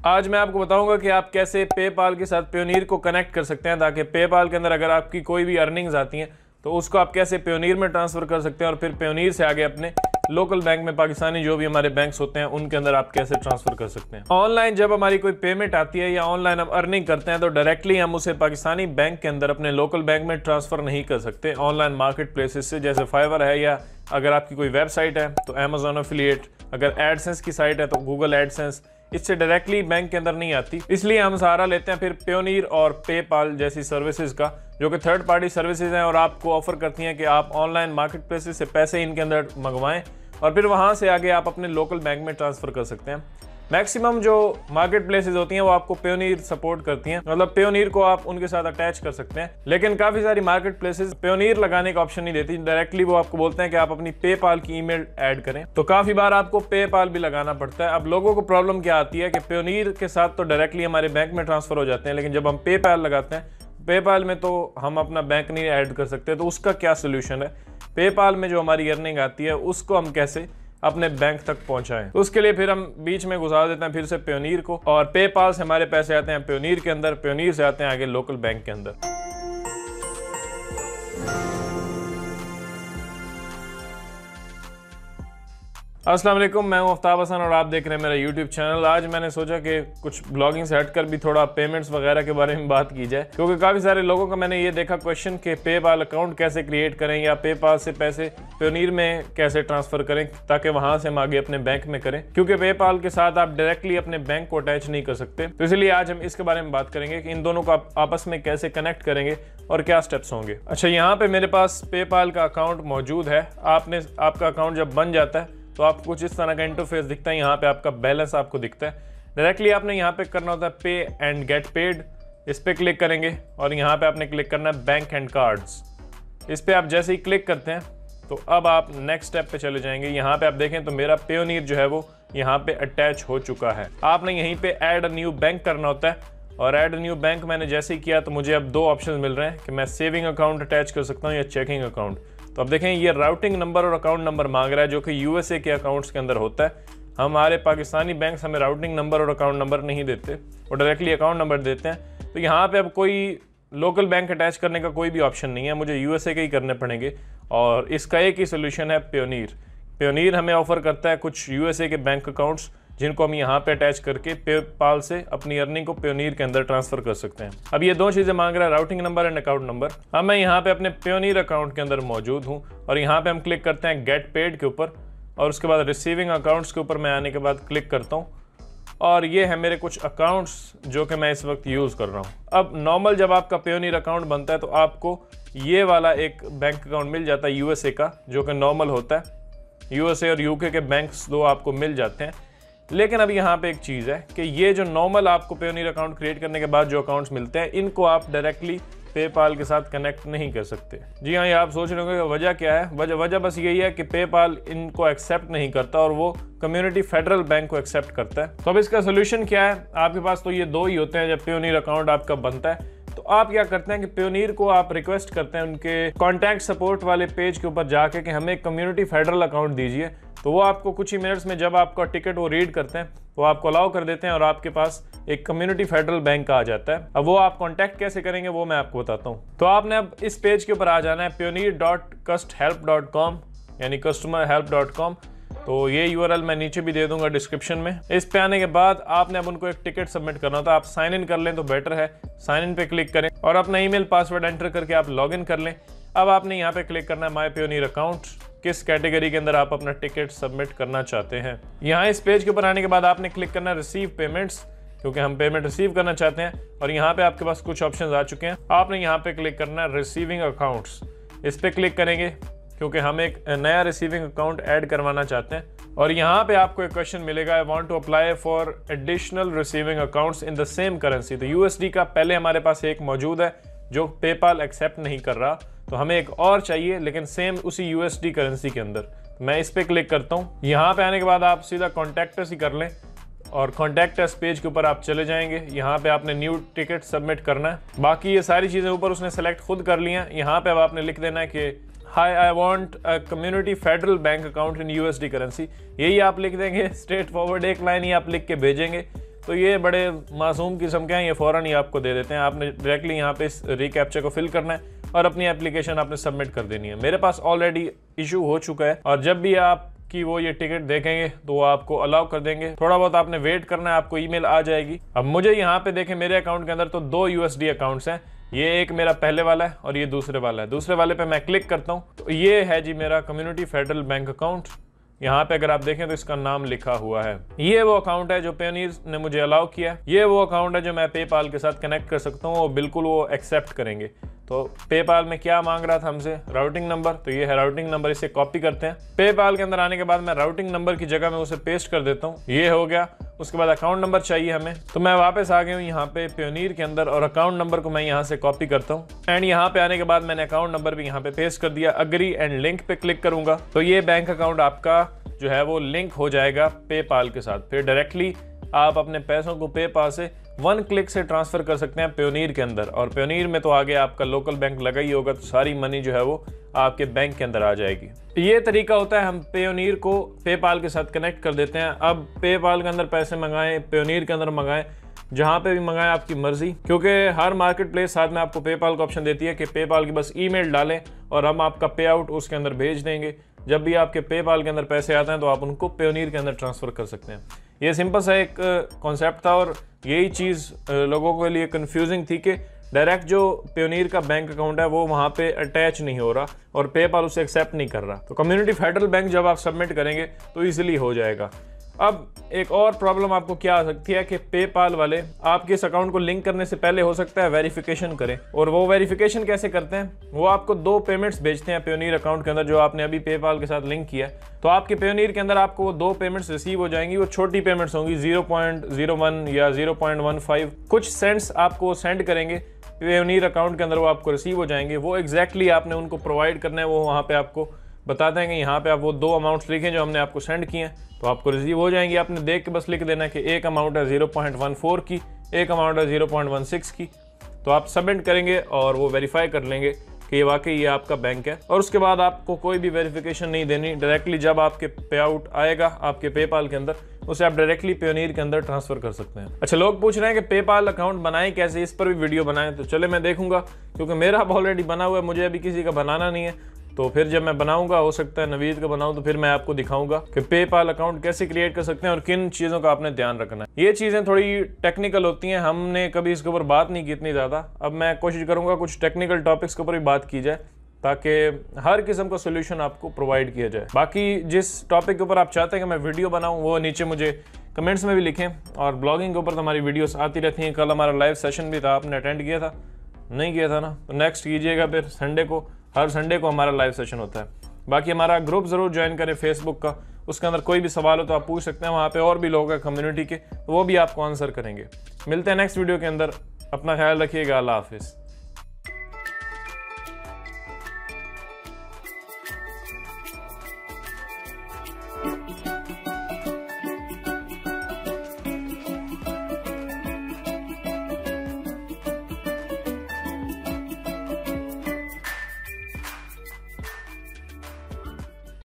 आज मैं आपको बताऊंगा कि आप कैसे पेपाल के साथ पेयोनीर को कनेक्ट कर सकते हैं, ताकि पेपाल के अंदर अगर आपकी कोई भी अर्निंग्स आती हैं तो उसको आप कैसे पेयोनीर में ट्रांसफ़र कर सकते हैं और फिर पेयोनीर से आगे अपने लोकल बैंक में, पाकिस्तानी जो भी हमारे बैंक्स होते हैं उनके अंदर आप कैसे ट्रांसफ़र कर सकते हैं। ऑनलाइन जब हमारी कोई पेमेंट आती है या ऑनलाइन हम अर्निंग करते हैं तो डायरेक्टली हम उसे पाकिस्तानी बैंक के अंदर अपने लोकल बैंक में ट्रांसफ़र नहीं कर सकते। ऑनलाइन मार्केट प्लेसेस से, जैसे फाइवर है, या अगर आपकी कोई वेबसाइट है तो अमेजॉन एफिलिएट, अगर एडसेंस की साइट है तो गूगल एडसेंस, इससे डायरेक्टली बैंक के अंदर नहीं आती। इसलिए हम सहारा लेते हैं फिर पेयोनीर और पेपाल जैसी सर्विसेज का, जो कि थर्ड पार्टी सर्विसेज हैं और आपको ऑफर करती हैं कि आप ऑनलाइन मार्केट प्लेसेस से पैसे इनके अंदर मंगवाएं और फिर वहां से आगे आप अपने लोकल बैंक में ट्रांसफर कर सकते हैं। मैक्सिमम जो मार्केट प्लेसेस होती हैं वो आपको पेयोनीर सपोर्ट करती हैं, मतलब पेयोनीर को आप उनके साथ अटैच कर सकते हैं। लेकिन काफी सारी मार्केट प्लेसेस पेयोनीर लगाने का ऑप्शन नहीं देती, डायरेक्टली वो आपको बोलते हैं कि आप अपनी पेपाल की ईमेल ऐड करें, तो काफी बार आपको पेपाल भी लगाना पड़ता है। अब लोगों को प्रॉब्लम क्या आती है कि पेयोनीर के साथ तो डायरेक्टली हमारे बैंक में ट्रांसफर हो जाते हैं, लेकिन जब हम पेपाल लगाते हैं, पेपाल में तो हम अपना बैंक नहीं ऐड कर सकते, तो उसका क्या सोल्यूशन है। पेपाल में जो हमारी अर्निंग आती है उसको हम कैसे अपने बैंक तक पहुंचाएं। तो उसके लिए फिर हम बीच में गुजार देते हैं फिर से पेयोनीर को, और पेपाल से हमारे पैसे आते हैं पेयोनीर के अंदर, पेयोनीर से आते हैं आगे लोकल बैंक के अंदर। अस्सलाम वालेकुम, मैं हूं आफ्ताब हसन और आप देख रहे हैं मेरा यूट्यूब चैनल। आज मैंने सोचा कि कुछ ब्लॉगिंग से हटकर भी थोड़ा पेमेंट्स वगैरह के बारे में बात की जाए, क्योंकि काफ़ी सारे लोगों का मैंने ये देखा क्वेश्चन कि पेपाल अकाउंट कैसे क्रिएट करें या पेपाल से पैसे पेयोनीर में कैसे ट्रांसफ़र करें ताकि वहाँ से हम आगे अपने बैंक में करें, क्योंकि पेपाल के साथ आप डायरेक्टली अपने बैंक को अटैच नहीं कर सकते। तो इसलिए आज हम इसके बारे में बात करेंगे कि इन दोनों को आप आपस में कैसे कनेक्ट करेंगे और क्या स्टेप्स होंगे। अच्छा, यहाँ पे मेरे पास पेपाल का अकाउंट मौजूद है। आपका अकाउंट जब बन जाता है तो आपको कुछ इस तरह का इंटरफेस दिखता है। यहाँ पे आपका बैलेंस आपको दिखता है। डायरेक्टली आपने यहाँ पे करना होता है पे एंड गेट पेड, इस पे क्लिक करेंगे और यहाँ पे आपने क्लिक करना है बैंक एंड कार्ड्स। इस पे आप जैसे ही क्लिक करते हैं तो अब आप नेक्स्ट स्टेप पे चले जाएंगे। यहाँ पे आप देखें तो मेरा पेयोनीर जो है वो यहाँ पे अटैच हो चुका है। आपने यहीं पे ऐड अ न्यू बैंक करना होता है, और ऐड अ न्यू बैंक मैंने जैसे ही किया तो मुझे अब दो ऑप्शन मिल रहे हैं कि मैं सेविंग अकाउंट अटैच कर सकता हूँ या चेकिंग अकाउंट। तो अब देखें ये राउटिंग नंबर और अकाउंट नंबर मांग रहा है, जो कि यूएसए के अकाउंट्स के अंदर होता है। हमारे पाकिस्तानी बैंक हमें राउटिंग नंबर और अकाउंट नंबर नहीं देते, वो डायरेक्टली अकाउंट नंबर देते हैं। तो यहाँ पे अब कोई लोकल बैंक अटैच करने का कोई भी ऑप्शन नहीं है, मुझे यूएसए के ही करने पड़ेंगे, और इसका एक ही सोल्यूशन है पेयोनीर। पेयोनीर हमें ऑफर करता है कुछ यूएसए के बैंक अकाउंट्स जिनको हम यहाँ पे अटैच करके पेपाल से अपनी अर्निंग को पेयोनीर के अंदर ट्रांसफर कर सकते हैं। अब ये दो चीज़ें मांग रहा है, routing number and account number. अब मैं यहाँ पे अपने पेयोनीर अकाउंट के अंदर मौजूद हूँ और यहाँ पे हम क्लिक करते हैं गेट पेड के ऊपर, और उसके बाद रिसीविंग अकाउंट्स के ऊपर मैं आने के बाद क्लिक करता हूँ, और ये है मेरे कुछ अकाउंट्स जो कि मैं इस वक्त यूज़ कर रहा हूँ। अब नॉर्मल जब आपका पेयोनीर अकाउंट बनता है तो आपको ये वाला एक बैंक अकाउंट मिल जाता है यूएसए का, जो कि नॉर्मल होता है। यूएसए और यूके के बैंक्स दो आपको मिल जाते हैं। लेकिन अब यहाँ पे एक चीज़ है कि ये जो नॉर्मल आपको पेयोनीर अकाउंट क्रिएट करने के बाद जो अकाउंट्स मिलते हैं, इनको आप डायरेक्टली पेपाल के साथ कनेक्ट नहीं कर सकते। जी हाँ, ये आप सोच रहे होंगे वजह क्या है। वजह बस यही है कि पेपाल इनको एक्सेप्ट नहीं करता और वो कम्युनिटी फेडरल बैंक को एक्सेप्ट करता है। तो अब इसका सोल्यूशन क्या है। आपके पास तो ये दो ही होते हैं जब पेयोनीर अकाउंट आपका बनता है। तो आप क्या करते हैं कि पेयोनीर को आप रिक्वेस्ट करते हैं उनके कॉन्टैक्ट सपोर्ट वाले पेज के ऊपर जाके कि हमें कम्युनिटी फेडरल अकाउंट दीजिए। तो वो आपको कुछ ही मिनट्स में, जब आपका टिकट वो रीड करते हैं, वो आपको अलाउ कर देते हैं और आपके पास एक कम्युनिटी फेडरल बैंक आ जाता है। अब वो आप कांटेक्ट कैसे करेंगे वो मैं आपको बताता हूँ। तो आपने अब इस पेज के ऊपर आ जाना है payoneer.custhelp.com, यानी customerhelp.com। तो ये यूआरएल मैं नीचे भी दे दूंगा डिस्क्रिप्शन में। इस पे आने के बाद आपने अब उनको एक टिकट सबमिट करना होता है। आप साइन इन कर लें तो बेटर है, साइन इन पे क्लिक करें और अपना ईमेल पासवर्ड एंटर करके आप लॉग इन कर लें। अब आपने यहाँ पे क्लिक करना है माई पेयोनीर अकाउंट, किस कैटेगरी के अंदर आप अपना टिकट सबमिट करना चाहते हैं। यहाँ इस पेज के ऊपर आने के बाद आपने क्लिक करना है रिसीव पेमेंट्स, क्योंकि हम पेमेंट रिसीव करना चाहते हैं। और यहाँ पे आपके पास कुछ ऑप्शंस आ चुके हैं। आपने यहाँ पे क्लिक करना है रिसीविंग अकाउंट्स, इस पे क्लिक करेंगे क्योंकि हम एक नया रिसीविंग अकाउंट ऐड करवाना चाहते हैं। और यहाँ पे आपको एक क्वेश्चन मिलेगा, I want to apply for additional receiving accounts in the same currency. तो यूएसडी का पहले हमारे पास एक मौजूद है जो पेपाल एक्सेप्ट नहीं कर रहा, तो हमें एक और चाहिए लेकिन सेम उसी यूएसडी करेंसी के अंदर। मैं इस पे क्लिक करता हूँ। यहाँ पे आने के बाद आप सीधा कॉन्टैक्ट अस ही कर लें और कॉन्टैक्ट अस पेज के ऊपर आप चले जाएंगे। यहाँ पे आपने न्यू टिकट सबमिट करना है। बाकी ये सारी चीज़ें ऊपर उसने सेलेक्ट खुद कर ली हैं। यहाँ पे अब आपने लिख देना है कि high I want a community federal bank account in USD currency. यही आप लिख देंगे, स्ट्रेट फॉरवर्ड एक लाइन ही आप लिख के भेजेंगे। तो ये बड़े मासूम किस्म के हैं, ये फ़ौरन ही आपको दे देते हैं। आपने डायरेक्टली यहाँ पे इस रिकैप्चा को फिल करना है और अपनी एप्लीकेशन आपने सबमिट कर देनी है। मेरे पास ऑलरेडी इशू हो चुका है और जब भी आप कि वो ये टिकट देखेंगे तो वो आपको अलाउ कर देंगे। थोड़ा बहुत आपने वेट करना है, आपको ईमेल आ जाएगी। अब मुझे यहाँ पे देखें मेरे अकाउंट के अंदर तो 2 USD अकाउंट्स हैं, ये एक मेरा पहले वाला है और ये दूसरे वाला है। दूसरे वाले पे मैं क्लिक करता हूँ तो ये है जी मेरा कम्युनिटी फेडरल बैंक अकाउंट। यहाँ पे अगर आप देखें तो इसका नाम लिखा हुआ है। ये वो अकाउंट है जो पेयोनीर ने मुझे अलाउ किया है। ये वो अकाउंट है जो मैं पेपाल के साथ कनेक्ट कर सकता हूँ और बिल्कुल वो एक्सेप्ट करेंगे। तो पेपाल में क्या मांग रहा था हमसे, राउटिंग नंबर, तो ये है राउटिंग नंबर, इसे कॉपी करते हैं। पेपाल के अंदर आने के बाद मैं राउटिंग नंबर की जगह में उसे पेस्ट कर देता हूँ, ये हो गया। उसके बाद अकाउंट नंबर चाहिए हमें, तो मैं वापस आ गया हूँ यहाँ पे पेयोनीर के अंदर और अकाउंट नंबर को मैं यहाँ से कॉपी करता हूँ एंड यहाँ पे आने के बाद मैंने अकाउंट नंबर भी यहाँ पे पेस्ट कर दिया। अग्री एंड लिंक पे क्लिक करूंगा तो ये बैंक अकाउंट आपका जो है वो लिंक हो जाएगा पेपाल के साथ। फिर डायरेक्टली आप अपने पैसों को पेपाल से 1 क्लिक से ट्रांसफर कर सकते हैं पेयोनीर के अंदर। और पेयोनीर में तो आगे आपका लोकल बैंक लगा ही होगा, तो सारी मनी जो है वो आपके बैंक के अंदर आ जाएगी। ये तरीका होता है, हम पेयोनीर को पेपाल के साथ कनेक्ट कर देते हैं। अब पेपाल के अंदर पैसे मंगाएं, पेयोनीर के अंदर मंगाएं, जहाँ पे भी मंगाएं आपकी मर्जी, क्योंकि हर मार्केट प्लेस साथ में आपको पेपाल का ऑप्शन देती है कि पेपाल की बस ईमेल डालें और हम आपका पे आउट उसके अंदर भेज देंगे। जब भी आपके पेपाल के अंदर पैसे आते हैं तो आप उनको पेयोनीर के अंदर ट्रांसफ़र कर सकते हैं। ये सिंपल सा एक कॉन्सेप्ट था और यही चीज़ लोगों के लिए कंफ्यूजिंग थी कि डायरेक्ट जो पेयोनीर का बैंक अकाउंट है वो वहाँ पे अटैच नहीं हो रहा और पेपाल उसे एक्सेप्ट नहीं कर रहा। तो कम्युनिटी फेडरल बैंक जब आप सबमिट करेंगे तो ईजिली हो जाएगा। अब एक और प्रॉब्लम आपको क्या आ सकती है कि पेपाल वाले आपके इस अकाउंट को लिंक करने से पहले हो सकता है वेरिफिकेशन करें। और वो वेरिफिकेशन कैसे करते हैं, वो आपको 2 पेमेंट्स भेजते हैं पेयोनीर अकाउंट के अंदर जो आपने अभी पेपाल के साथ लिंक किया है। तो आपके पेयोनीर के अंदर आपको वो 2 पेमेंट्स रिसीव हो जाएंगी। वो छोटी पेमेंट्स होंगी, 0.01 या 0.15 कुछ सेंट्स आपको सेंड करेंगे पेयोनीर अकाउंट के अंदर, वो आपको रिसीव हो जाएंगे। वो एग्जैक्टली आपने उनको प्रोवाइड करना है, वो वहाँ पे आपको बता देंगे। यहाँ पे आप वो 2 अमाउंट्स लिखें जो हमने आपको सेंड किए हैं तो आपको रिसीव हो जाएंगी। आपने देख के बस लिख देना है कि एक अमाउंट है 0.14 की, एक अमाउंट है 0.16 की। तो आप सबमिट करेंगे और वो वेरीफाई कर लेंगे कि ये वाकई ये आपका बैंक है। और उसके बाद आपको कोई भी वेरिफिकेशन नहीं देनी, डायरेक्टली जब आपके पे आउट आएगा आपके पेपाल के अंदर उसे आप डायरेक्टली पेयोनीर के अंदर ट्रांसफर कर सकते हैं। अच्छा, लोग पूछ रहे हैं कि पेपाल अकाउंट बनाएं कैसे, इस पर भी वीडियो बनाएं। तो चले मैं देखूंगा, क्योंकि मेरा ऑलरेडी बना हुआ है, मुझे अभी किसी का बनाना नहीं है। तो फिर जब मैं बनाऊंगा, हो सकता है नवीद का बनाऊं, तो फिर मैं आपको दिखाऊंगा कि पेपाल अकाउंट कैसे क्रिएट कर सकते हैं और किन चीज़ों का आपने ध्यान रखना है। ये चीज़ें थोड़ी टेक्निकल होती हैं, हमने कभी इसके ऊपर बात नहीं की इतनी ज़्यादा। अब मैं कोशिश करूंगा कुछ टेक्निकल टॉपिक्स के ऊपर भी बात की जाए ताकि हर किस्म का सोल्यूशन आपको प्रोवाइड किया जाए। बाकी जिस टॉपिक के ऊपर आप चाहते हैं कि मैं वीडियो बनाऊँ वो नीचे मुझे कमेंट्स में भी लिखें। और ब्लॉगिंग के ऊपर तो हमारी वीडियोस आती रहती हैं। कल हमारा लाइव सेशन भी था, आपने अटेंड किया था? नहीं किया था ना, तो नेक्स्ट कीजिएगा। फिर संडे को, हर संडे को हमारा लाइव सेशन होता है। बाकी हमारा ग्रुप ज़रूर ज्वाइन करें फेसबुक का, उसके अंदर कोई भी सवाल हो तो आप पूछ सकते हैं। वहाँ पे और भी लोग हैं कम्युनिटी के, तो वो भी आपको आंसर करेंगे। मिलते हैं नेक्स्ट वीडियो के अंदर। अपना ख्याल रखिएगा। अल्लाह हाफिज़।